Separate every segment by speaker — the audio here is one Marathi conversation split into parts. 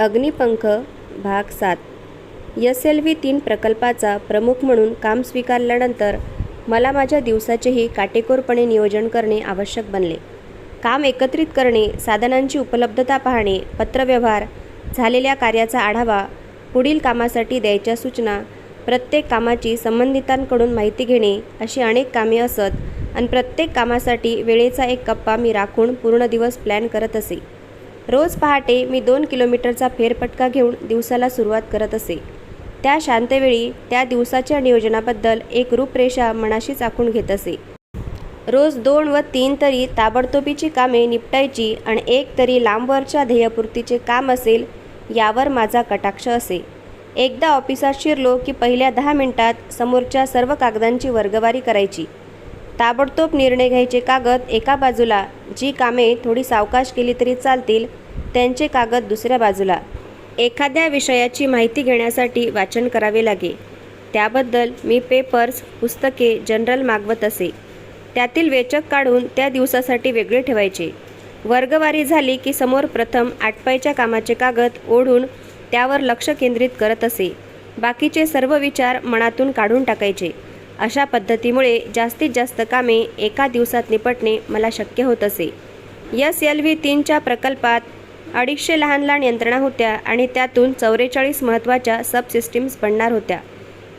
Speaker 1: अग्निपंख भाग 7. SLV-3 प्रकल्पाचा प्रमुख म्हणून काम स्वीकारल्यानंतर मला माझ्या दिवसाचेही काटेकोरपणे नियोजन करणे आवश्यक बनले. काम एकत्रित करणे, साधनांची उपलब्धता पाहणे, पत्रव्यवहार, झालेल्या कार्याचा आढावा, पुढील कामासाठी द्यायच्या सूचना, प्रत्येक कामाची संबंधितांकडून माहिती घेणे अशी अनेक कामे असत आणि प्रत्येक कामासाठी वेळेचा एक कप्पा मी राखून पूर्ण दिवस प्लॅन करत असे. रोज पहाटे मी 2 किलोमीटरचा फेरफटका घेऊन दिवसाला सुरुवात करत असे. त्या शांतवेळी त्या दिवसाच्या नियोजनाबद्दल एक रूपरेषा मनाशीच आखून घेत असे. रोज 2 व 3 तरी ताबडतोबीची कामे निपटायची आणि एक तरी लांबवरच्या ध्येयपूर्तीचे काम असेल यावर माझा कटाक्ष असे. एकदा ऑफिसात शिरलो की पहिल्या 10 मिनिटात समोरच्या सर्व कागदांची वर्गवारी करायची. ताबडतोब निर्णय घ्यायचे कागद एका बाजूला, जी कामे थोडी सावकाश केली तरी चालतील त्यांचे कागद दुसऱ्या बाजूला. एखाद्या विषयाची माहिती घेण्यासाठी वाचन करावे लागे, त्याबद्दल मी पेपर्स, पुस्तके, जर्नल मागवत असे. त्यातील वेचक काढून त्या दिवसासाठी वेगळे ठेवायचे. वर्गवारी झाली की समोर प्रथम आटपायच्या कामाचे कागद ओढून त्यावर लक्ष केंद्रित करत असे. बाकीचे सर्व विचार मनातून काढून टाकायचे. अशा पद्धतीमुळे जास्तीत जास्त कामे एका दिवसात निपटणे मला शक्य होत असे. SLV-3च्या प्रकल्पात 250 लहान लहान यंत्रणा होत्या आणि त्यातून 44 महत्त्वाच्या सबसिस्टीम्स बनणार होत्या.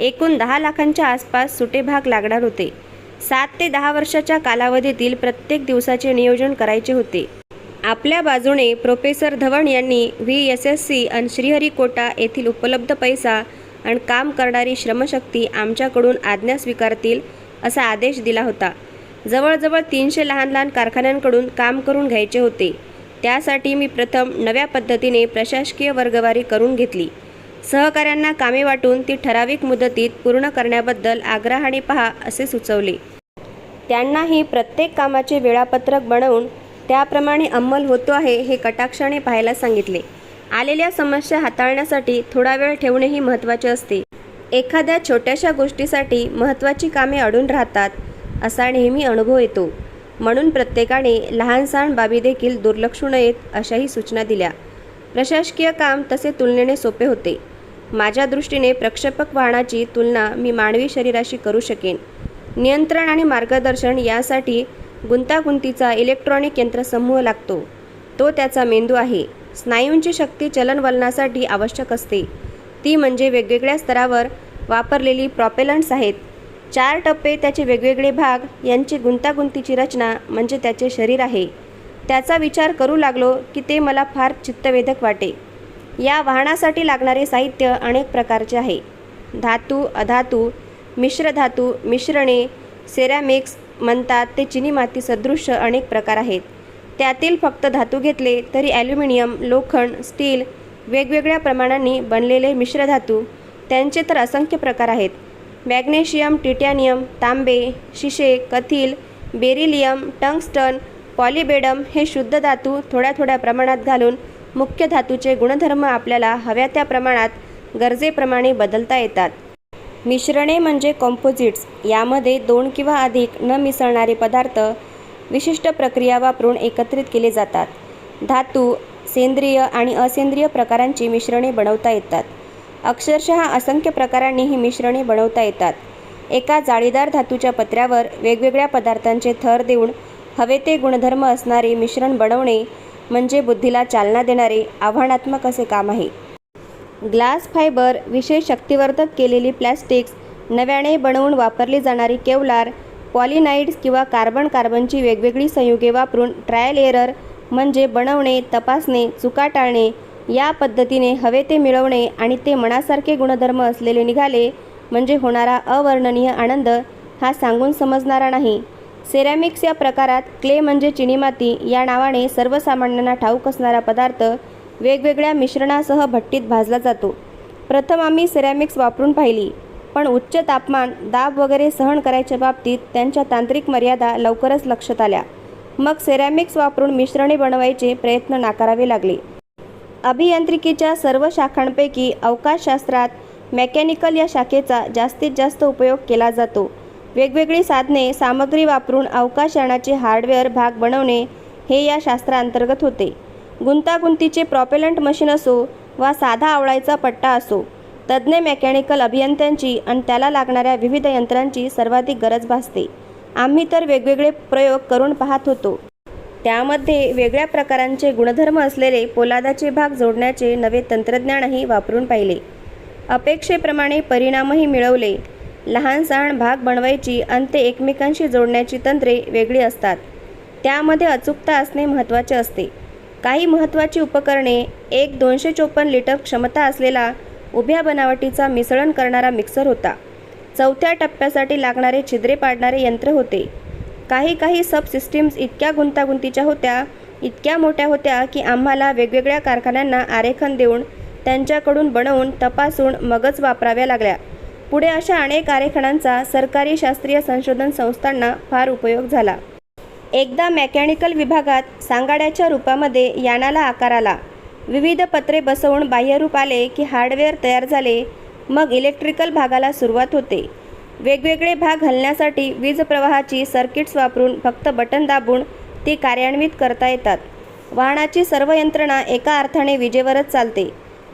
Speaker 1: एकूण 10 लाखांच्या आसपास सुटे भाग लागणार होते. 7 ते 10 वर्षाच्या कालावधीतील प्रत्येक दिवसाचे नियोजन करायचे होते. आपल्या बाजूने प्रोफेसर धवन यांनी VSSC आणि श्रीहरिकोटा येथील उपलब्ध पैसा आणि काम करणारी श्रमशक्ती आमच्याकडून आज्ञा स्वीकारतील असा आदेश दिला होता. जवळजवळ 300 लहान लहान कारखान्यांकडून काम करून घ्यायचे होते. त्यासाठी मी प्रथम नव्या पद्धतीने प्रशासकीय वर्गवारी करून घेतली. सहकाऱ्यांना कामे वाटून ती ठराविक मुदतीत पूर्ण करण्याबद्दल आग्रहाने पहा असे सुचवले. त्यांनाही प्रत्येक कामाचे वेळापत्रक बनवून त्याप्रमाणे अंमल होतो आहे हे कटाक्षाने पाहायला सांगितले. आलेल्या समस्या हाताळण्यासाठी थोडा वेळ ठेवणेही महत्त्वाचे असते. एखाद्या छोट्याशा गोष्टीसाठी महत्त्वाची कामे अडून राहतात असा नेहमी अनुभव येतो. म्हणून प्रत्येकाने लहानसहान बाबी देखील दुर्लक्षू नयेत अशाही सूचना दिल्या. प्रशासकीय काम तसे तुलनेने सोपे होते. माझ्या दृष्टीने प्रक्षेपक वाहनाची तुलना मी मानवी शरीराशी करू शकेन. नियंत्रण आणि मार्गदर्शन यासाठी गुंतागुंतीचा इलेक्ट्रॉनिक यंत्रसमूह लागतो. तो त्याचा मेंदू आहे. स्नायूंची शक्ती चलनवलनासाठी आवश्यक असते. ती म्हणजे वेगवेगळ्या स्तरावर वापरलेली प्रॉपेलंट्स आहेत. 4 टप्पे, त्याचे वेगवेगळे भाग यांची गुंतागुंतीची रचना म्हणजे त्याचे शरीर आहे. त्याचा विचार करू लागलो की ते मला फार चित्तवेधक वाटे. या वाहनासाठी लागणारे साहित्य अनेक प्रकारचे आहे. धातू, अधातू, मिश्रधातू, मिश्रणे, सेरॅमिक्स म्हणतात ते चिनी माती सदृश्य अनेक प्रकार आहेत. त्यातील फक्त धातू घेतले तरी ॲल्युमिनियम, लोखंड, स्टील, वेगवेगळ्या प्रमाणांनी बनलेले मिश्रधातू, त्यांचे तर असंख्य प्रकार आहेत. मॅग्नेशियम, टिटॅनियम, तांबे, शिसे, कथील, बेरिलियम, टंगस्टन, पॉलिबेडम हे शुद्ध धातू थोड्या थोड्या प्रमाणात घालून मुख्य धातूचे गुणधर्म आपल्याला हव्या त्या प्रमाणात गरजेप्रमाणे बदलता येतात. मिश्रणे म्हणजे कॉम्पोजिट्स. यामध्ये 2 किंवा अधिक न मिसळणारे पदार्थ विशिष्ट प्रक्रिया वापरून एकत्रित केले जातात. धातू, सेंद्रिय आणि असेंद्रिय प्रकारांची मिश्रणे बनवता येतात. अक्षरशः असंख्य प्रकारांनी ही मिश्रणे बनवता येतात. एका जाळीदार धातूच्या पत्र्यावर वेगवेगळ्या पदार्थांचे थर देऊन हवे ते गुणधर्म असणारे मिश्रण बनवणे म्हणजे बुद्धीला चालना देणारे आव्हानात्मक असे काम आहे. ग्लास फायबर, विशेष शक्तिवर्धक केलेली प्लॅस्टिक्स, नव्याने बनवून वापरली जाणारी केवलार, पॉलिनाइड्स किंवा कार्बनची वेगवेगळी संयुगे वापरून ट्रायल एरर म्हणजे बनवणे, तपासणे, चुका टाळणे या पद्धतीने हवे ते मिळवणे आणि ते मनासारखे गुणधर्म असलेले निघाले म्हणजे होणारा अवर्णनीय आनंद हा सांगून समजणारा नाही. सेरॅमिक्स या प्रकारात क्ले म्हणजे चिनी माती या नावाने सर्वसामान्यांना ठाऊक असणारा पदार्थ वेगवेगळ्या मिश्रणासह भट्टीत भाजला जातो. प्रथम आम्ही सेरॅमिक्स वापरून पाहिली, पण उच्च तापमान, दाब वगैरे सहन करायच्या बाबतीत त्यांच्या तांत्रिक मर्यादा लवकरच लक्षात आल्या. मग सेरॅमिक्स वापरून मिश्रणे बनवायचे प्रयत्न नाकारावे लागले. अभियांत्रिकीच्या सर्व शाखांपैकी अवकाशशास्त्रात मेकॅनिकल या शाखेचा जास्तीत जास्त उपयोग केला जातो. वेगवेगळी साधने, सामग्री वापरून अवकाशयानाचे हार्डवेअर भाग बनवणे हे या शास्त्रांतर्गत होते. गुंतागुंतीचे प्रॉपेलंट मशीन असो वा साधा आवळायचा पट्टा असो, तज्ज्ञ मेकॅनिकल अभियंत्यांची आणि त्याला लागणाऱ्या विविध यंत्रांची सर्वाधिक गरज भासते. आम्ही तर वेगवेगळे प्रयोग करून पाहत होतो. त्यामध्ये वेगळ्या प्रकारांचे गुणधर्म असलेले पोलादाचे भाग जोडण्याचे नवे तंत्रज्ञानही वापरून पाहिले. अपेक्षेप्रमाणे परिणामही मिळवले. लहान-सहान भाग बनवायची आणि ते एकमेकांशी जोडण्याची तंत्रे वेगळी असतात. त्यामध्ये अचूकता असणे महत्त्वाचे असते. काही महत्त्वाची उपकरणे, एक 254 लिटर क्षमता असलेला उभ्या बनावटीचा मिसळण करणारा मिक्सर होता. चौथ्या टप्प्यासाठी लागणारे छिद्रे पाडणारे यंत्र होते. काही सब सिस्टीम्स इतक्या गुंतागुंतीच्या होत्या, इतक्या मोठ्या होत्या की आम्हाला वेगवेगळ्या कारखान्यांना आरेखन देऊन त्यांच्याकडून बनवून तपासून मगच वापराव्या लागल्या. पुढे अशा अनेक आरेखनांचा सरकारी शास्त्रीय संशोधन संस्थांना फार उपयोग झाला. एकदा मेकॅनिकल विभागात सांगाड्याच्या रूपामध्ये यानाला आकार आला. विविध पत्रे बसवून बाह्यरूप आले की हार्डवेअर तयार झाले. मग इलेक्ट्रिकल भागाला सुरुवात होते. वेगवेगळे भाग हलण्यासाठी वीज प्रवाहाची सर्किट्स वापरून फक्त बटन दाबून ती कार्यान्वित करता येतात. वाहनाची सर्व यंत्रणा एका अर्थाने विजेवरच चालते.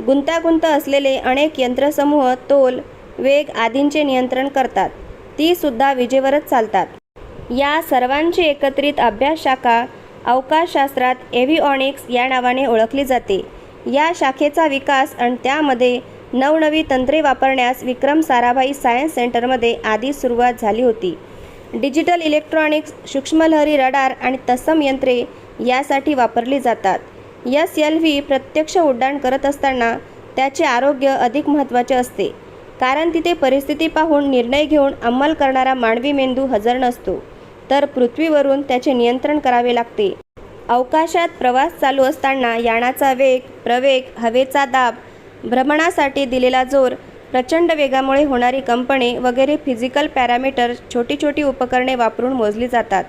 Speaker 1: गुंतागुंत असलेले अनेक यंत्रसमूह तोल, वेग आदींचे नियंत्रण करतात. ती सुद्धा विजेवरच चालतात. या सर्वांची एकत्रित अभ्यास शाखा अवकाशशास्त्रात एव्हिऑनिक्स या नावाने ओळखली जाते. या शाखेचा विकास आणि त्यामध्ये नवनवी तंत्रे वापरण्यास विक्रम साराभाई सायन्स सेंटरमध्ये आधी सुरुवात झाली होती. डिजिटल इलेक्ट्रॉनिक्स, सूक्ष्मलहरी रडार आणि तत्सम यंत्रे यासाठी वापरली जातात. SLV प्रत्यक्ष उड्डाण करत असताना त्याचे आरोग्य अधिक महत्त्वाचे असते, कारण तिथे परिस्थिती पाहून निर्णय घेऊन अंमल करणारा मानवी मेंदू हजर नसतो, तर पृथ्वीवरून त्याचे नियंत्रण करावे लागते. अवकाशात प्रवास चालू असताना यानाचा वेग, प्रवेग, हवेचा दाब, भ्रमणासाठी दिलेला जोर, प्रचंड वेगामुळे होणारी कंपने वगैरे फिजिकल पॅरामीटर छोटी उपकरणे वापरून मोजली जातात.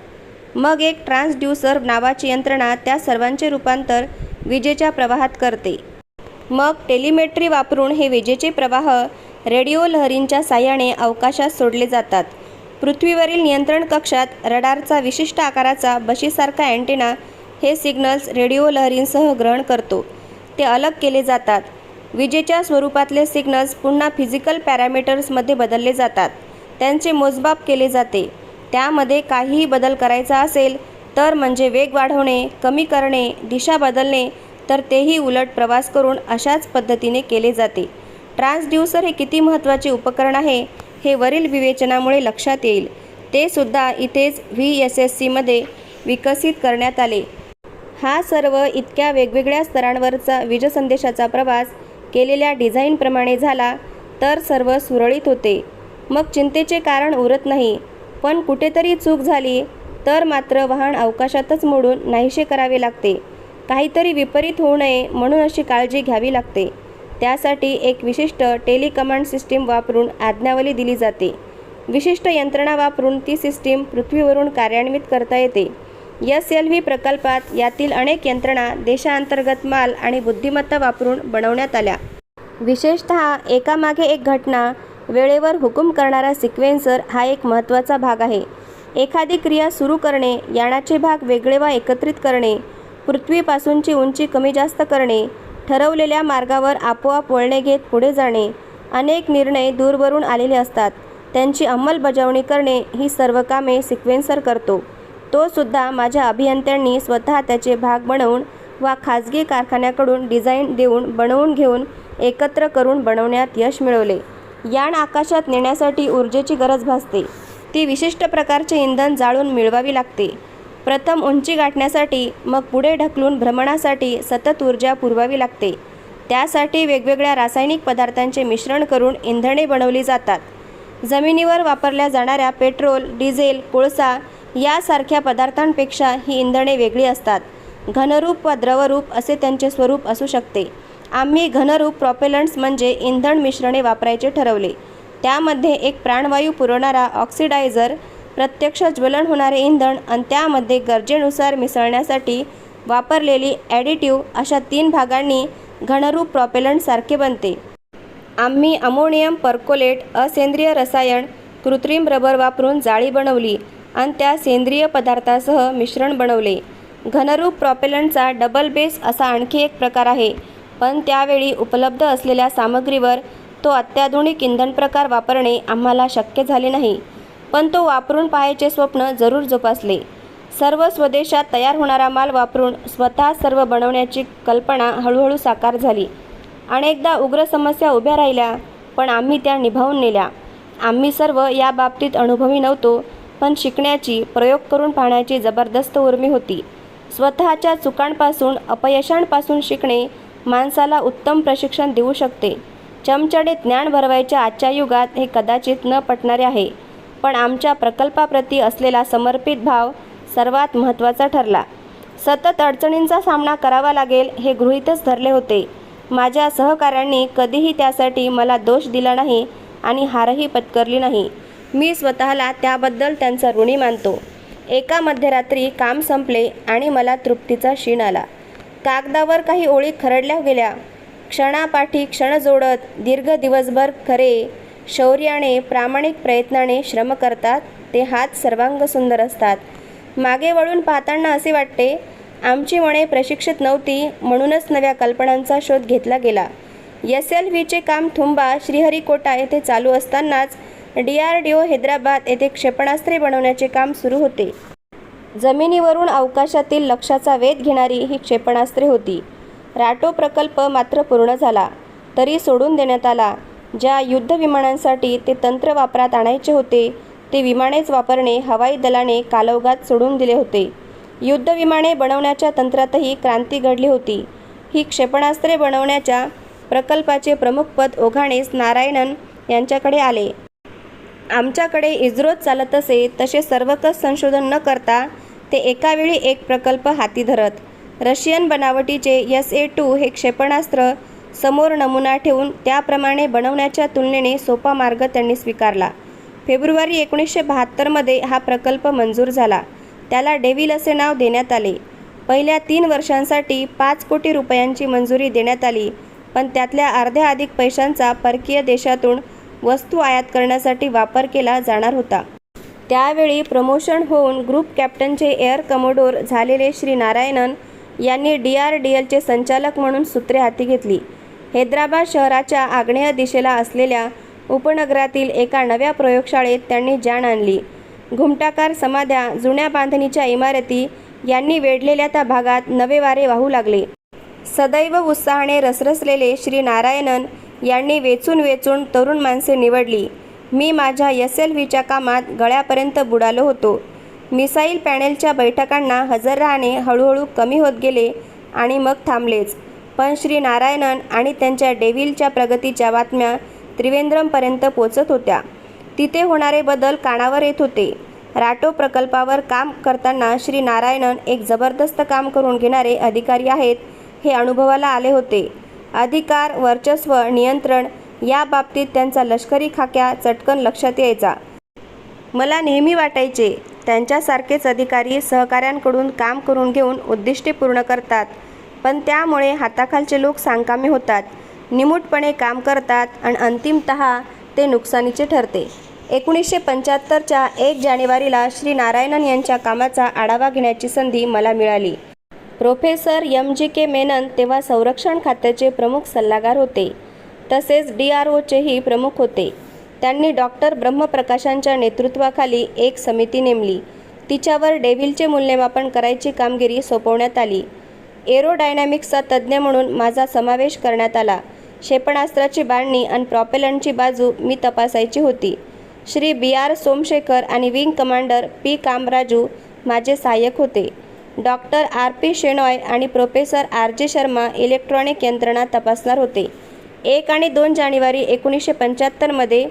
Speaker 1: मग एक ट्रान्सड्यूसर नावाची यंत्रणा त्या सर्वांचे रूपांतर विजेच्या प्रवाहात करते. मग टेलिमेट्री वापरून हे विजेचे प्रवाह रेडिओ लहरींच्या साहाय्याने अवकाशात सोडले जातात. पृथ्वीवरील नियंत्रण कक्षात रडारचा विशिष्ट आकाराचा बशीसारखा अँटेना हे सिग्नल्स रेडिओ लहरींसह ग्रहण करतो. ते अलग केले जातात. विजेच्या स्वरूपातले सिग्नल्स पुन्हा फिजिकल पॅरामीटर्समध्ये बदलले जातात. त्यांचे मोजमाप केले जाते. त्यामध्ये काहीही बदल करायचा असेल तर म्हणजे वेग वाढवणे, कमी करणे, दिशा बदलणे, तर तेही उलट प्रवास करून अशाच पद्धतीने केले जाते. ट्रान्सड्यूसर हे किती महत्त्वाचे उपकरण आहे हे वरील विवेचनामुळे लक्षात येईल. ते सुद्धा इथेच VSSCमध्ये विकसित करण्यात आले. हा सर्व इतक्या वेगवेगळ्या स्तरांवरचा वीजसंदेशाचा प्रवास केलेल्या डिझाईनप्रमाणे झाला तर सर्व सुरळीत होते. मग चिंतेचे कारण उरत नाही. पण कुठेतरी चूक झाली तर मात्र वाहन अवकाशातच मोडून नाहीसे करावे लागते. काहीतरी विपरीत होऊ नये म्हणून अशी काळजी घ्यावी लागते. त्यासाठी एक विशिष्ट टेलिकमांड सिस्टीम वापरून आज्ञावली दिली जाते. विशिष्ट यंत्रणा वापरून ती सिस्टीम पृथ्वीवरून कार्यान्वित करता येते. SLV प्रकल्पात यातील अनेक यंत्रणा देशांतर्गत माल आणि बुद्धिमत्ता वापरून बनवण्यात आल्या. विशेषतः एकामागे एक घटना वेळेवर हुकूम करणारा सिक्वेन्सर हा एक महत्त्वाचा भाग आहे. एखादी क्रिया सुरू करणे, यानाचे भाग वेगळे वा एकत्रित करणे, पृथ्वीपासूनची उंची कमी जास्त करणे, ठरवलेल्या मार्गावर आपोआप वळणे घेत पुढे जाणे, अनेक निर्णय दूरवरून आलेले असतात. त्यांची अंमलबजावणी करणे ही सर्व कामे सिक्वेन्सर करतो. तो सुद्धा माझ्या अभियंत्यांनी स्वतः त्याचे भाग बनवून वा खाजगी कारखान्याकडून डिझाईन देऊन बनवून घेऊन एकत्र करून बनवण्यात यश मिळवले. यान आकाशात नेण्यासाठी ऊर्जेची गरज भासते. ती विशिष्ट प्रकारचे इंधन जाळून मिळवावी लागते. प्रथम उंची गाठण्यासाठी, मग पुढे ढकलून भ्रमणासाठी सतत ऊर्जा पुरवावी लागते. त्यासाठी वेगवेगळ्या रासायनिक पदार्थांचे मिश्रण करून इंधने बनवली जातात. जमिनीवर वापरल्या जाणाऱ्या पेट्रोल, डिझेल, कोळसा यासारख्या पदार्थांपेक्षा ही इंधने वेगळी असतात. घनरूप वा द्रवरूप असे त्यांचे स्वरूप असू शकते. आम्ही घनरूप प्रॉपेलंट्स म्हणजे इंधन मिश्रणे वापरायचे ठरवले. त्यामध्ये एक प्राणवायू पुरवणारा ऑक्सिडायझर, प्रत्यक्ष ज्वलन होणारे इंधन आणि त्यामध्ये गरजेनुसार मिसळण्यासाठी वापरलेली ॲडिटिव्ह अशा 3 भागांनी घनरूप प्रॉपेलंटसारखे बनते. आम्ही अमोनियम परकोलेट, असेंद्रिय रसायन, कृत्रिम रबर वापरून जाळी बनवली आणि त्या सेंद्रिय पदार्थासह मिश्रण बनवले. घनरूप प्रॉपेलंटचा डबल बेस असा आणखी एक प्रकार आहे. पण त्यावेळी उपलब्ध असलेल्या सामग्रीवर तो अत्याधुनिक इंधन प्रकार वापरणे आम्हाला शक्य झाले नाही, पण तो वापरून पाहायचे स्वप्न जरूर जोपासले. सर्व स्वदेशात तयार होणारा माल वापरून स्वतः सर्व बनवण्याची कल्पना हळूहळू साकार झाली. अनेकदा उग्र समस्या उभ्या राहिल्या, पण आम्ही त्या निभावून नेल्या. आम्ही सर्व या बाबतीत अनुभवी नव्हतो, पण शिकण्याची, प्रयोग करून पाहण्याची जबरदस्त उर्मी होती. स्वतःच्या चुकांपासून, अपयशांपासून शिकणे माणसाला उत्तम प्रशिक्षण देऊ शकते. चमचडे ज्ञान भरवायच्या आजच्या युगात हे कदाचित न पटणारे आहे, पण आमच्या प्रकल्पाप्रती असलेला समर्पित भाव सर्वात महत्त्वाचा ठरला. सतत अडचणींचा सामना करावा लागेल हे गृहीतच धरले होते. माझ्या सहकाऱ्यांनी कधीही त्यासाठी मला दोष दिला नाही आणि हारही पत्करली नाही. मी स्वतःला त्याबद्दल त्यांचा ऋणी मानतो. एका मध्यरात्री काम संपले आणि मला तृप्तीचा क्षीण आला. कागदावर काही ओळी खरडल्या गेल्या. क्षणापाठी क्षण जोडत दीर्घ दिवसभर खरे, शौर्याने, प्रामाणिक प्रयत्नाने श्रम करतात ते हात सर्वांग सुंदर असतात. मागे वळून पाहताना असे वाटते, आमची मने प्रशिक्षित नव्हती, म्हणूनच नव्या कल्पनांचा शोध घेतला गेला. SLVचे काम थुंबा, श्रीहरिकोटा येथे चालू असतानाच DRDO हैदराबाद येथे क्षेपणास्त्रे बनवण्याचे काम सुरू होते. जमिनीवरून अवकाशातील लक्ष्याचा वेध घेणारी ही क्षेपणास्त्रे होती. राटो प्रकल्प मात्र पूर्ण झाला, तरी सोडून देण्यात आला. ज्या युद्धविमानांसाठी ते तंत्र वापरात आणायचे होते, ते विमानेच वापरणे हवाई दलाने कालौघात सोडून दिले होते. युद्धविमाने बनवण्याच्या तंत्रातही क्रांती घडली होती. ही क्षेपणास्त्रे बनवण्याच्या प्रकल्पाचे प्रमुखपद ओघाणेस नारायणन यांच्याकडे आले. आमच्याकडे इस्रोत चालत असे तसे सर्वकष संशोधन न करता ते एकावेळी एक प्रकल्प हाती धरत. रशियन बनावटीचे SA-2 हे क्षेपणास्त्र समोर नमुना ठेवून त्याप्रमाणे बनवण्याच्या तुलनेने सोपा मार्ग त्यांनी स्वीकारला. फेब्रुवारी 1972 मध्ये हा प्रकल्प मंजूर झाला. त्याला डेव्हिल असे नाव देण्यात आले. पहिल्या 3 वर्षांसाठी 5 कोटी रुपयांची मंजुरी देण्यात आली, पण त्यातल्या अर्ध्या अधिक पैशांचा परकीय देशातून वस्तू आयात करण्यासाठी वापर केला जाणार होता. त्यावेळी प्रमोशन होऊन ग्रुप कॅप्टनचे एअर कमोडोर झालेले श्री नारायणन यांनी DRDLचे संचालक म्हणून सूत्रे हाती घेतली. हैदराबाद शहराच्या आग्नेय दिशेला असलेल्या उपनगरातील एका नव्या प्रयोगशाळेत त्यांनी जाण आणली. घुमटाकार समाध्या, जुन्या बांधणीच्या इमारती यांनी वेढलेल्या त्या भागात नवे वारे वाहू लागले. सदैव उत्साहाने रसरसलेले श्री नारायणन यांनी वेचून वेचून तरुण माणसे निवडली. मी माझ्या SLVच्या कामात गळ्यापर्यंत बुडालो होतो. मिसाईल पॅनेलच्या बैठकांना हजर राहणे हळूहळू कमी होत गेले आणि मग थांबलेच. पण श्री नारायणन आणि त्यांच्या डेव्हिलच्या प्रगतीच्या बातम्या त्रिवेंद्रमपर्यंत पोचत होत्या. तिथे होणारे बदल कानावर येत होते. राटो प्रकल्पावर काम करताना श्री नारायणन एक जबरदस्त काम करून घेणारे अधिकारी आहेत हे अनुभवाला आले होते. अधिकार, वर्चस्व, नियंत्रण या बाबतीत त्यांचा लष्करी खाक्या चटकन लक्षात यायचा. मला नेहमी वाटायचे, त्यांच्यासारखेच अधिकारी सहकाऱ्यांकडून काम करून घेऊन उद्दिष्टे पूर्ण करतात, पण त्यामुळे हाताखालचे लोक सांकामे होतात, निमूटपणे काम करतात आणि अंतिमतः ते नुकसानीचे ठरते. 1975च्या 1 जानेवारीला श्री नारायणन यांच्या कामाचा आढावा घेण्याची संधी मला मिळाली. प्रोफेसर MGK मेनन तेव्हा संरक्षण खात्याचे प्रमुख सल्लागार होते, तसेच DROचेही प्रमुख होते. त्यांनी डॉक्टर ब्रह्मप्रकाशांच्या नेतृत्वाखाली एक समिती नेमली. तिच्यावर डेव्हिलचे मूल्यमापन करायची कामगिरी सोपवण्यात आली. एरोडायनॅमिक्सचा तज्ज्ञ म्हणून माझा समावेश करण्यात आला. क्षेपणास्त्राची बांधणी आणि प्रॉपेलंटची बाजू मी तपासायची होती. श्री BR सोमशेखर आणि विंग कमांडर P कामराजू माझे सहाय्यक होते. डॉक्टर RP शेनॉय आणि प्रोफेसर RJ शर्मा इलेक्ट्रॉनिक यंत्रणा तपासणार होते. 1 आणि 2 जानेवारी 1975 मध्ये,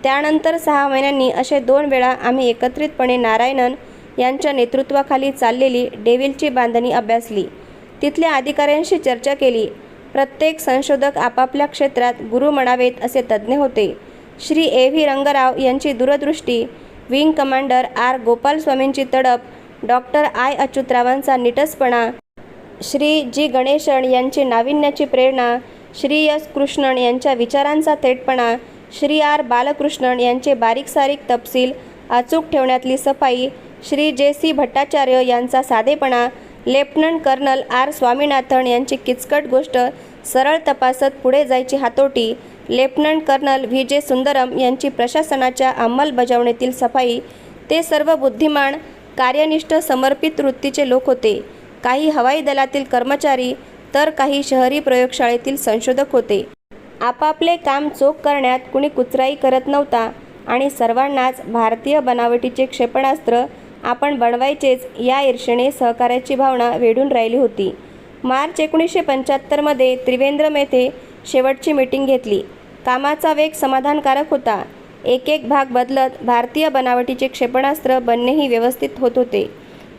Speaker 1: त्यानंतर 6 महिन्यांनी असे 2 वेळा आम्ही एकत्रितपणे नारायणन यांच्या नेतृत्वाखाली चाललेली डेव्हिलची बांधणी अभ्यासली. तिथल्या अधिकाऱ्यांशी चर्चा केली. प्रत्येक संशोधक आपापल्या क्षेत्रात गुरु म्हणावेत असे तज्ज्ञ होते. श्री AV रंगराव यांची दूरदृष्टी, विंग कमांडर R गोपालस्वामींची तडप, डॉक्टर I अच्युतरावांचा निटसपणा, श्री G गणेशन यांची नाविन्याची प्रेरणा, श्री S कृष्णन यांच्या विचारांचा थेटपणा, श्री R बालकृष्णन यांचे बारीकसारीक तपशील अचूक ठेवण्यातली सफाई, श्री JC भट्टाचार्य यांचा साधेपणा, लेफ्टनंट कर्नल R स्वामीनाथन यांची किचकट गोष्ट सरळ तपासत पुढे जायची हातोटी lieutenant colonel V J Sundaram यांची प्रशासनाच्या अंमलबजावणीतील सफाई. ते सर्व बुद्धिमान, कार्यनिष्ठ, समर्पित वृत्तीचे लोक होते. काही हवाई दलातील कर्मचारी तर काही शहरी प्रयोगशाळेतील संशोधक होते. आपापले काम चोख करण्यात कुणी कुचराई करत नव्हता आणि सर्वांनाच भारतीय बनावटीचे क्षेपणास्त्र आपण बनवायचेच या ईर्षेने सहकार्याची भावना वेढून राहिली होती. मार्च 1975 त्रिवेंद्रम येथे शेवटची मीटिंग घेतली. कामाचा वेग समाधानकारक होता. एक एक भाग बदलत भारतीय बनावटीचे क्षेपणास्त्र बनणेही व्यवस्थित होत होते.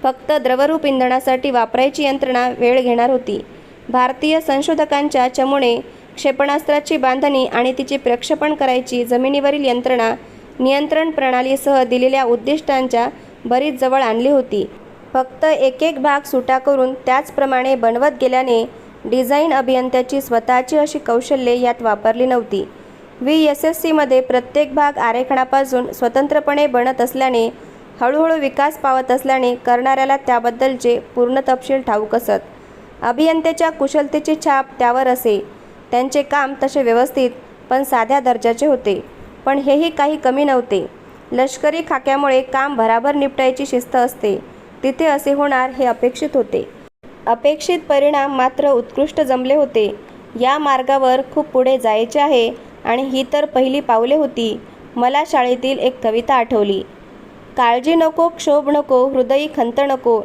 Speaker 1: फक्त द्रवरूप इंधनासाठी वापरायची यंत्रणा वेळ घेणार होती. भारतीय संशोधकांच्या चमूने क्षेपणास्त्राची बांधणी आणि तिचे प्रक्षेपण करायची जमिनीवरील यंत्रणा नियंत्रण प्रणालीसह दिलेल्या उद्दिष्टांच्या बरीच जवळ आणली होती. फक्त एक एक भाग सुटा करून त्याचप्रमाणे बनवत गेल्याने डिझाईन अभियंत्याची स्वतःची अशी कौशल्ये यात वापरली नव्हती. VSSCमध्ये प्रत्येक भाग आरेखनापासून स्वतंत्रपणे बनत असल्याने हळूहळू विकास पावत असल्याने करणाऱ्याला त्याबद्दलचे पूर्ण तपशील ठाऊक असत. अभियंत्याच्या कुशलतेची छाप त्यावर असे. त्यांचे काम तसे व्यवस्थित पण साध्या दर्जाचे होते. पण हेही काही कमी नव्हते. लष्करी खाक्यामुळे काम भराभर निपटायची शिस्त असते. तिथे असे होणार हे अपेक्षित होते. अपेक्षित परिणाम मात्र उत्कृष्ट जमले होते. या मार्गावर खूप पुढे जायचे आहे आणि ही तर पहिली पावले होती. मला शाळेतील एक कविता आठवली. काळजी नको, क्षोभ नको, हृदयी खंत नको,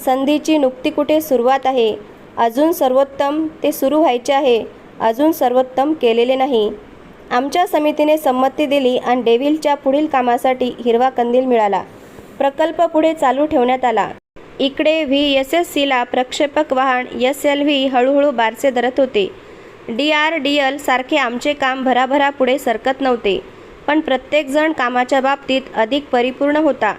Speaker 1: संधीची नुकती कुठे सुरुवात आहे, अजून सर्वोत्तम ते सुरू व्हायचे आहे, अजून सर्वोत्तम केलेले नाही. आमच्या समितीने संमती दिली आणि डेव्हिलच्या पुढील कामासाठी हिरवा कंदील मिळाला. प्रकल्प पुढे चालू ठेवण्यात आला. इकडे VSSCला प्रक्षेपक वाहन SLV हळूहळू बारसे धरत होते. DRDL सारखे आमचे काम भराभरा पुढे सरकत नव्हते. पण प्रत्येकजण कामाच्या बाबतीत अधिक परिपूर्ण होता.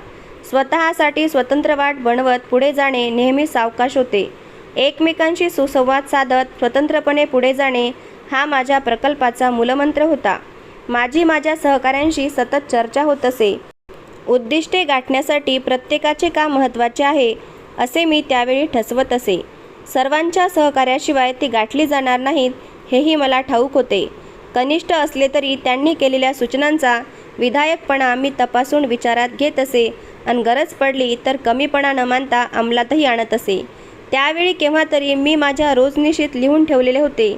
Speaker 1: स्वतःसाठी स्वतंत्र वाट बनवत पुढे जाणे नेहमी सावकाश होते. एकमेकांशी सुसंवाद साधत स्वतंत्रपणे पुढे जाणे हा माझ्या प्रकल्पाचा मूलमंत्र होता. माझ्या सहकाऱ्यांशी सतत चर्चा होत असे. उद्दिष्टे गाठण्यासाठी प्रत्येकाचे काम महत्त्वाचे आहे असे मी त्यावेळी ठसवत असे. सर्वांच्या सहकार्याशिवाय ती गाठली जाणार नाहीत हेही मला ठाऊक होते. कनिष्ठ असले तरी त्यांनी केलेल्या सूचनांचा विधायकपणा मी तपासून विचारात घेत असे आणि गरज पडली तर कमीपणा न मानता अंमलातही आणत असे. त्यावेळी केव्हा तरी मी माझ्या रोजनिशीत लिहून ठेवलेले होते.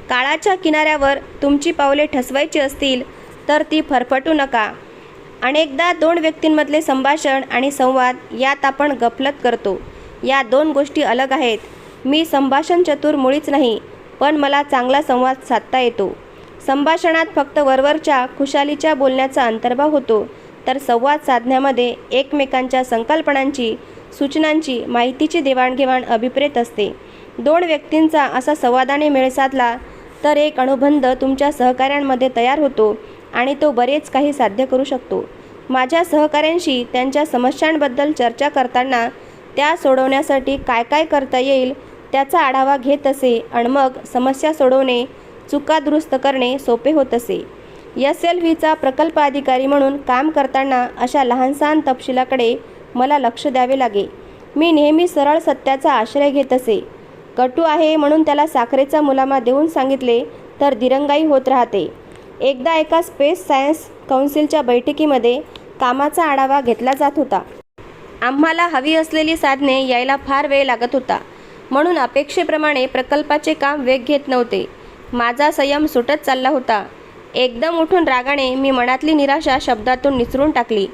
Speaker 1: काळाच्या किनाऱ्यावर तुमची पावले ठसवायची असतील तर ती फरफटू नका. अनेकदा दोन व्यक्तींमधले संभाषण आणि संवाद यात आपण गफलत करतो. या दोन गोष्टी अलग आहेत. मी संभाषण चतुर मुळीच नाही, पण मला चांगला संवाद साधता येतो. संभाषणात फक्त वरवरच्या खुशालीच्या बोलण्याचा अंतर्भाव होतो, तर संवाद साधण्यामध्ये एकमेकांच्या संकल्पनांची, सूचनांची, माहितीची देवाणघेवाण अभिप्रेत असते. दोन व्यक्तींचा असा संवादाने मेळ साधला तर एक अनुबंध तुमच्या सहकाऱ्यांमध्ये तयार होतो आणि तो बरेच काही साध्य करू शकतो. माझ्या सहकाऱ्यांशी त्यांच्या समस्यांबद्दल चर्चा करताना त्या सोडवण्यासाठी काय काय करता येईल त्याचा आढावा घेत असे आणि मग समस्या सोडवणे, चुका दुरुस्त करणे सोपे होत असे. SLVचा प्रकल्प अधिकारी म्हणून काम करताना अशा लहानसहान तपशिलाकडे मला लक्ष द्यावे लागे. मी नेहमी सरळ सत्याचा आश्रय घेत असे. कटू आहे म्हणून त्याला साखरेचा मुलामा देऊन सांगितले तर दिरंगाई होत राहते. एकदा एका स्पेस सायन्स काउन्सिलच्या बैठकीमध्ये कामाचा आढावा घेतला जात होता. आम्हाला हवी असलेली साधने यायला फार वेळ लागत होता, म्हणून अपेक्षेप्रमाणे प्रकल्पाचे काम वेग घेत नव्हते. माझा संयम सुटत चालला होता. एकदम उठून रागाने मी मनातली निराशा शब्दातून निचरून टाकली.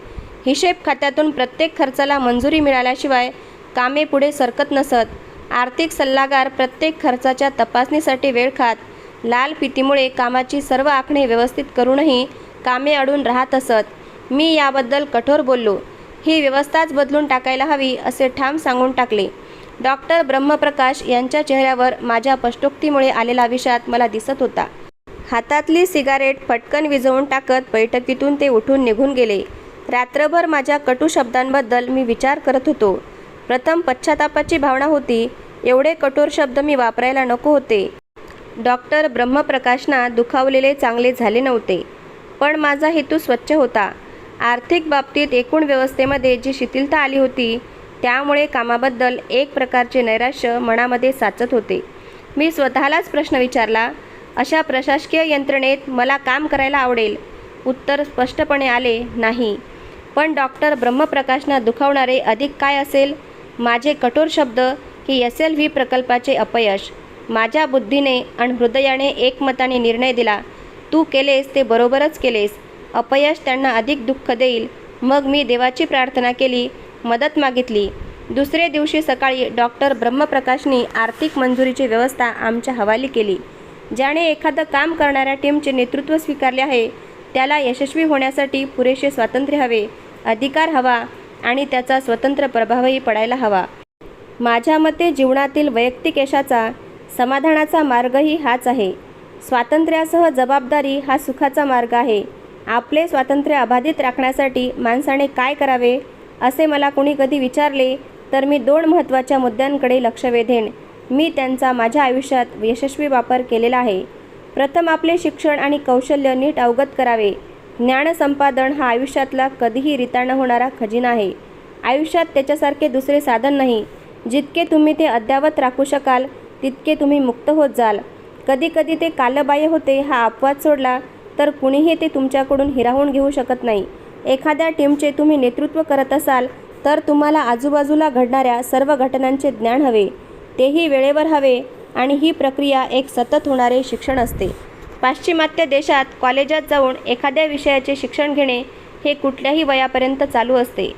Speaker 1: हिशेब खात्यातून प्रत्येक खर्चाला मंजुरी मिळाल्याशिवाय कामे पुढे सरकत नसत. आर्थिक सल्लागार प्रत्येक खर्चाच्या तपासणीसाठी वेळ खात. लाल फितीमुळे कामाची सर्व आखणी व्यवस्थित करूनही कामे अडून राहत असत. मी याबद्दल कठोर बोललो. ही व्यवस्थाच बदलून टाकायला हवी असे ठाम सांगून टाकले. डॉक्टर ब्रह्मप्रकाश यांच्या चेहऱ्यावर माझ्या स्पष्टोक्तीमुळे आलेला विषाद मला दिसत होता. हातातली सिगारेट फटकन विझवून टाकत बैठकीतून ते उठून निघून गेले. रात्रभर माझ्या कटू शब्दांबद्दल मी विचार करत होतो. प्रथम पश्चातापाची भावना होती. एवढे कठोर शब्द मी वापरायला नको होते. डॉक्टर ब्रह्मप्रकाशना दुखावलेले चांगले झाले नव्हते, पण माझा हेतू स्वच्छ होता. आर्थिक बाबतीत एकूण व्यवस्थेमध्ये जी शिथिलता आली होती त्यामुळे कामाबद्दल एक प्रकारचे नैराश्य मनामध्ये साचत होते. मी स्वतःलाच प्रश्न विचारला, अशा प्रशासकीय यंत्रणेत मला काम करायला आवडेल? उत्तर स्पष्टपणे आले, नाही. पण डॉक्टर ब्रह्मप्रकाशना दुखावणारे अधिक काय असेल? माझे कठोर शब्द की SLV प्रकल्पाचे अपयश. माझ्या बुद्धीने आणि हृदयाने एकमताने निर्णय दिला, तू केलेस ते बरोबरच केलेस. अपयश त्यांना अधिक दुःख देईल. मग मी देवाची प्रार्थना केली, मदत मागितली. दुसरे दिवशी सकाळी डॉक्टर ब्रह्मप्रकाशनी आर्थिक मंजुरीची व्यवस्था आमच्या हवाली केली. ज्याने एखादं काम करणाऱ्या टीमचे नेतृत्व स्वीकारले आहे त्याला यशस्वी होण्यासाठी पुरेसे स्वातंत्र्य हवे, अधिकार हवा आणि त्याचा स्वतंत्र प्रभावही पडायला हवा. माझ्या मते जीवनातील वैयक्तिक यशाचा, समाधानाचा मार्गही हाच आहे. स्वातंत्र्यासह जबाबदारी हा सुखाचा मार्ग आहे. आपले स्वातंत्र्य अबाधित राखण्यासाठी माणसाने काय करावे असे मला कोणी कधी विचारले तर मी 2 महत्त्वाच्या मुद्द्यांकडे लक्ष वेधेन. मी त्यांचा माझ्या आयुष्यात यशस्वी वापर केलेला आहे. प्रथम आपले शिक्षण आणि कौशल्य नीट अवगत करावे. ज्ञानसंपादन हा आयुष्यातला कधीही रिता न होणारा खजिना आहे. आयुष्यात त्याच्यासारखे दुसरे साधन नाही. जितके तुम्ही ते अद्यावत राखू शकाल तितके तुम्ही मुक्त होत जाल. कधीकधी ते कालबाह्य होते हा अपवाद सोडला तर कुणीही ते तुमच्याकडून हिरावून घेऊ शकत नाही. एखाद्या टीमचे तुम्ही नेतृत्व करत असाल तर तुम्हाला आजूबाजूला घडणाऱ्या सर्व घटनांचे ज्ञान हवे, तेही वेळेवर हवे आणि ही प्रक्रिया एक सतत होणारे शिक्षण असते. पाश्चिमात्य देशात कॉलेजात जाऊन एखाद्या विषयाचे शिक्षण घेणे हे कुठल्याही वयापर्यंत चालू असते.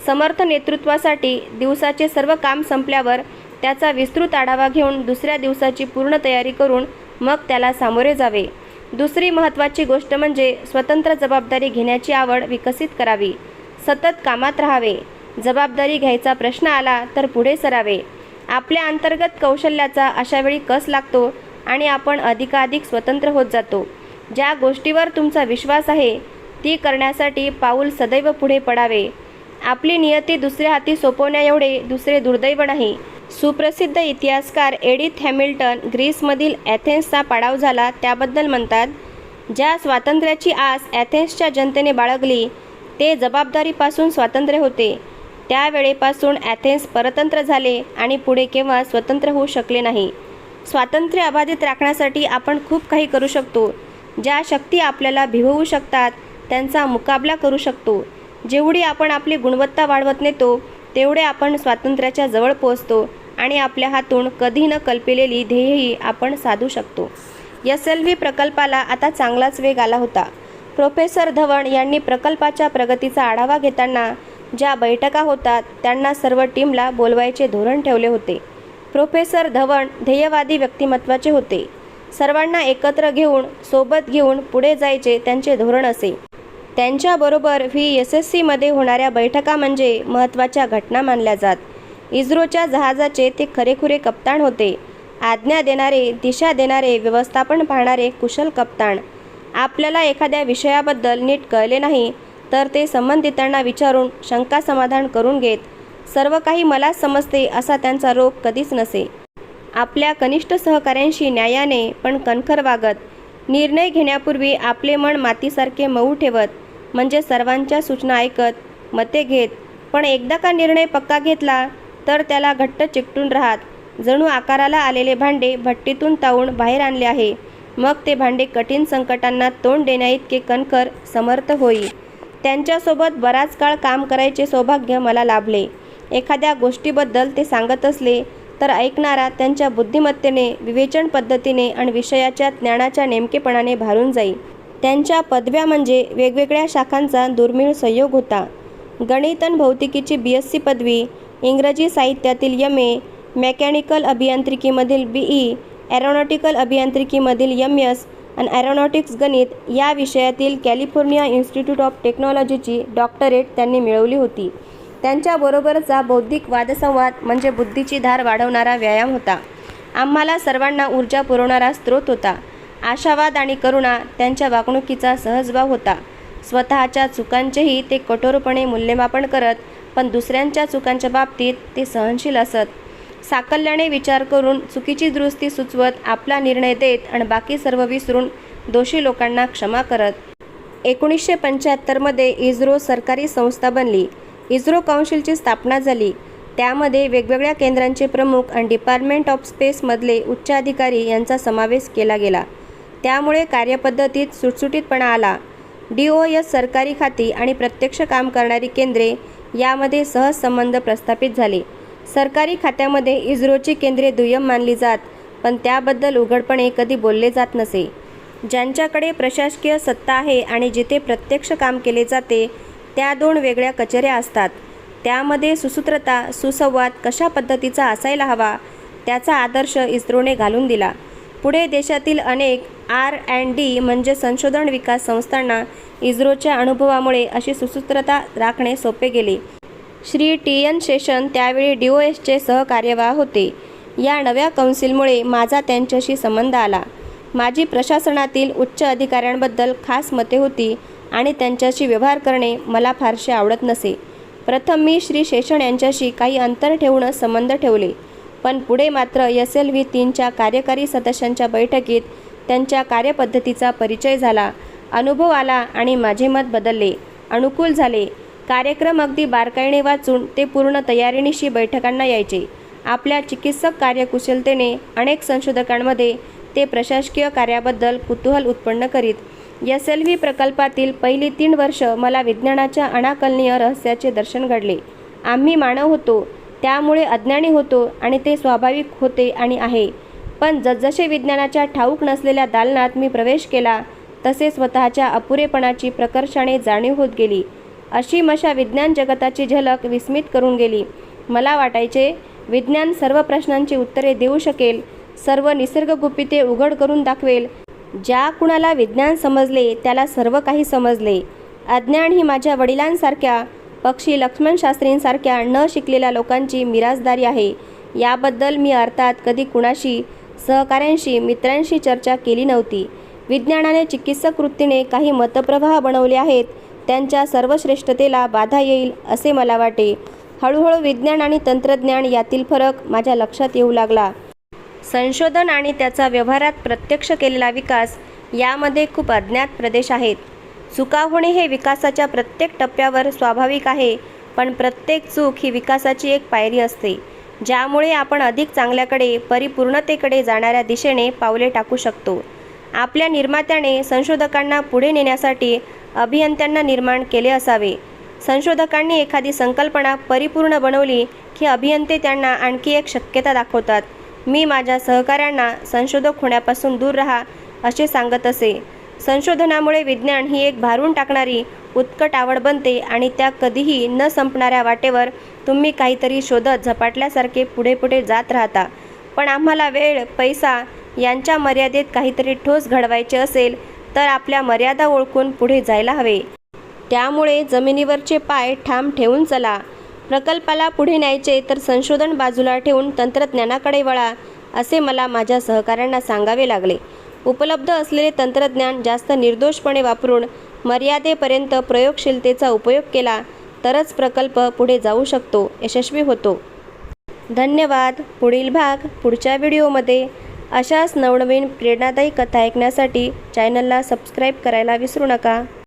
Speaker 1: समर्थ नेतृत्वासाठी दिवसाचे सर्व काम संपल्यावर त्याचा विस्तृत आढावा घेऊन दुसऱ्या दिवसाची पूर्ण तयारी करून मग त्याला सामोरे जावे. दुसरी महत्त्वाची गोष्ट म्हणजे स्वतंत्र जबाबदारी घेण्याची आवड विकसित करावी. सतत कामात राहावे. जबाबदारी घ्यायचा प्रश्न आला तर पुढे सरावे. आपल्या अंतर्गत कौशल्याचा अशावेळी कस लागतो आणि आपण अधिकाधिक स्वतंत्र होत जातो. ज्या गोष्टीवर तुमचा विश्वास आहे ती करण्यासाठी पाऊल सदैव पुढे पडावे. आपली नियती दुसऱ्या हाती सोपवण्याएवढे दुसरे दुर्दैव नाही. सुप्रसिद्ध इतिहासकार एडिथ हॅमिल्टन ग्रीसमधील ॲथेन्सचा पाडाव झाला त्याबद्दल म्हणतात, ज्या स्वातंत्र्याची आस ॲथेन्सच्या जनतेने बाळगली ते जबाबदारीपासून स्वातंत्र्य होते. त्यावेळेपासून ॲथेन्स परतंत्र झाले आणि पुढे केव्हा स्वतंत्र होऊ शकले नाही. स्वातंत्र्य अबाधित राखण्यासाठी आपण खूप काही करू शकतो. ज्या शक्ती आपल्याला भिववू शकतात त्यांचा मुकाबला करू शकतो. जेवढी आपण आपली गुणवत्ता वाढवत नेतो तेवढे आपण स्वातंत्र्याच्या जवळ पोहोचतो आणि आपल्या हातून कधी न कल्पिलेली ध्येयही आपण साधू शकतो. SLV प्रकल्पाला आता चांगलाच वेग आला होता. प्रोफेसर धवन यांनी प्रकल्पाच्या प्रगतीचा आढावा घेताना ज्या बैठका होतात त्यांना सर्व टीमला बोलवायचे धोरण ठेवले होते. प्रोफेसर धवन ध्येयवादी व्यक्तिमत्वाचे होते. सर्वांना एकत्र घेऊन सोबत घेऊन पुढे जायचे त्यांचे धोरण असे. त्यांच्याबरोबर VSSCमध्ये होणाऱ्या बैठका म्हणजे महत्त्वाच्या घटना मानल्या जात. इस्रोच्या जहाजाचे ते खरेखुरे कप्तान होते. आज्ञा देणारे, दिशा देणारे, व्यवस्थापन पाहणारे कुशल कप्तान. आपल्याला एखाद्या विषयाबद्दल नीट कळले नाही तर ते संबंधितांना विचारून शंका समाधान करून घेत. सर्व काही मलाच समजते असा त्यांचा रोग कधीच नसे. आपल्या कनिष्ठ सहकाऱ्यांशी न्यायाने पण कणखर वागत. निर्णय घेण्यापूर्वी आपले मन मातीसारखे मऊ ठेवत. म्हणजे सर्वांच्या सूचना ऐकत, मते घेत. पण एकदा का निर्णय पक्का घेतला तर त्याला घट्ट चिकटून राहत. जणू आकाराला आलेले भांडे भट्टीतून तावून बाहेर आणले आहे. मग ते भांडे कठीण संकटांना तोंड देण्याइतके कणखर, समर्थ होई. त्यांच्यासोबत बराच काळ काम करायचे सौभाग्य मला लाभले. एखाद्या गोष्टीबद्दल ते सांगत असले तर ऐकणारा त्यांच्या बुद्धिमत्तेने, विवेचन पद्धतीने आणि विषयाच्या ज्ञानाच्या नेमकेपणाने भारून जाई. त्यांच्या पदव्या म्हणजे वेगवेगळ्या शाखांचा दुर्मिळ संयोग होता. गणित आणि भौतिकीची BSc पदवी, इंग्रजी साहित्यातील MA, मेकॅनिकल अभियांत्रिकीमधील BE, एरोनॉटिकल अभियांत्रिकीमधील MS आणि एरोनॉटिक्स गणित या विषयातील कॅलिफोर्निया इन्स्टिट्यूट ऑफ टेक्नॉलॉजीची डॉक्टरेट त्यांनी मिळवली होती. त्यांच्याबरोबरचा बौद्धिक वादसंवाद म्हणजे बुद्धीची धार वाढवणारा व्यायाम होता. आम्हाला सर्वांना ऊर्जा पुरवणारा स्रोत होता. आशावाद आणि करुणा त्यांच्या वागणुकीचा सहजभाव होता. स्वतःच्या चुकांचेही ते कठोरपणे मूल्यमापन करत, पण दुसऱ्यांच्या चुकांच्या बाबतीत ते सहनशील असत. साकल्याने विचार करून चुकीची दुरुस्ती सुचवत, आपला निर्णय देत आणि बाकी सर्व विसरून दोषी लोकांना क्षमा करत. 1975 मध्ये इस्रो सरकारी संस्था बनली. इस्रो काउन्सिलची स्थापना झाली. त्यामध्ये वेगवेगळ्या केंद्रांचे प्रमुख आणि डिपार्टमेंट ऑफ स्पेसमधले उच्च अधिकारी यांचा समावेश केला गेला. त्यामुळे कार्यपद्धतीत सुटसुटीतपणा आला. DOS सरकारी खाती आणि प्रत्यक्ष काम करणारी केंद्रे यामध्ये सहज संबंध प्रस्थापित झाले. सरकारी खात्यामध्ये इस्रोची केंद्रे दुय्यम मानली जात, पण त्याबद्दल उघडपणे कधी बोलले जात नसे. ज्यांच्याकडे प्रशासकीय सत्ता आहे आणि जिथे प्रत्यक्ष काम केले जाते त्या 2 वेगळ्या कचेऱ्या असतात. त्यामध्ये सुसूत्रता, सुसंवाद कशा पद्धतीचा असायला हवा त्याचा आदर्श इस्रोने घालून दिला. पुढे देशातील अनेक R&D म्हणजे संशोधन विकास संस्थांना इस्रोच्या अनुभवामुळे अशी सुसूत्रता राखणे सोपे गेले. श्री TN शेषन त्यावेळी DOSचे सहकार्यवाह होते. या नव्या कौन्सिलमुळे माझा त्यांच्याशी संबंध आला. माझी प्रशासनातील उच्च अधिकाऱ्यांबद्दल खास मते होती आणि त्यांच्याशी व्यवहार करणे मला फारसे आवडत नसे. प्रथम मी श्री शेषन यांच्याशी काही अंतर ठेवून संबंध ठेवले, पण पुढे मात्र SLV 3च्या कार्यकारी सदस्यांच्या बैठकीत त्यांच्या कार्यपद्धतीचा परिचय झाला, अनुभव आला आणि माझे मत बदलले, अनुकूल झाले. कार्यक्रम अगदी बारकाईने वाचून ते पूर्ण तयारीनिशी बैठकांना यायचे. आपल्या चिकित्सक कार्यकुशलतेने अनेक संशोधकांमध्ये ते प्रशासकीय कार्याबद्दल कुतूहल उत्पन्न करीत. SLV प्रकल्पातील पहिली 3 वर्ष मला विज्ञानाच्या अनाकलनीय रहस्याचे दर्शन घडले. आम्ही मानव होतो, त्यामुळे अज्ञानी होतो आणि ते स्वाभाविक होते आणि आहे. पण जसजसे विज्ञानाच्या ठाऊक नसलेल्या दालनात मी प्रवेश केला तसे स्वतःच्या अपुरेपणाची प्रकर्षाने जाणीव होत गेली. अशी विज्ञान जगताची झलक विस्मित करून गेली. मला वाटायचे विज्ञान सर्व प्रश्नांची उत्तरे देऊ शकेल, सर्व निसर्गगुपिते उघड करून दाखवेल. ज्या कुणाला विज्ञान समजले त्याला सर्व काही समजले. अज्ञान ही माझ्या वडिलांसारख्या पक्षी लक्ष्मणशास्त्रींसारख्या न शिकलेल्या लोकांची मिरासदारी आहे. याबद्दल मी अर्थात कधी कुणाशी, सहकाऱ्यांशी, मित्रांशी चर्चा केली नव्हती. विज्ञानाने चिकित्सक वृत्तीने काही मतप्रवाह बनवले आहेत, त्यांच्या सर्वश्रेष्ठतेला बाधा येईल असे मला वाटे. हळूहळू विज्ञान आणि तंत्रज्ञान यातील फरक माझ्या लक्षात येऊ लागला. संशोधन आणि त्याचा व्यवहारात प्रत्यक्ष केलेला विकास यामध्ये खूप अज्ञात प्रदेश आहेत. चुका होणे हे विकासाच्या प्रत्येक टप्प्यावर स्वाभाविक आहे, पण प्रत्येक चूक ही विकासाची एक पायरी असते, ज्यामुळे आपण अधिक चांगल्याकडे, परिपूर्णतेकडे जाणाऱ्या दिशेने पावले टाकू शकतो. आपल्या निर्मात्याने संशोधकांना पुढे नेण्यासाठी अभियंत्यांना निर्माण केले असावे. संशोधकांनी एखादी संकल्पना परिपूर्ण बनवली की अभियंते त्यांना आणखी एक शक्यता दाखवतात. मी माझ्या सहकाऱ्यांना संशोधक होण्यापासून दूर राहा असे सांगत असे. संशोधनामुळे विज्ञान ही एक भारून टाकणारी उत्कट आवड बनते आणि त्या कधीही न संपणाऱ्या वाटेवर तुम्ही काहीतरी शोधत झपाटल्यासारखे पुढे पुढे जात राहता. पण आम्हाला वेळ, पैसा यांच्या मर्यादेत काहीतरी ठोस घडवायचे असेल तर आपल्या मर्यादा ओळखून पुढे जायला हवे. त्यामुळे जमिनीवरचे पाय ठाम ठेवून चला. प्रकल्पाला पुढे न्यायचे तर संशोधन बाजूला ठेवून तंत्रज्ञानाकडे वळा असे मला माझ्या सहकाऱ्यांना सांगावे लागले. उपलब्ध असलेले तंत्रज्ञान जास्त निर्दोषपणे वापरून मर्यादेपर्यंत प्रयोगशीलतेचा उपयोग केला तरच प्रकल्प पुढे जाऊ शकतो, यशस्वी होतो. धन्यवाद. पुढील भाग पुढच्या व्हिडिओमध्ये. अशाच नवनवीन प्रेरणादायी कथा ऐकण्यासाठी चॅनलला सबस्क्राईब करायला विसरू नका.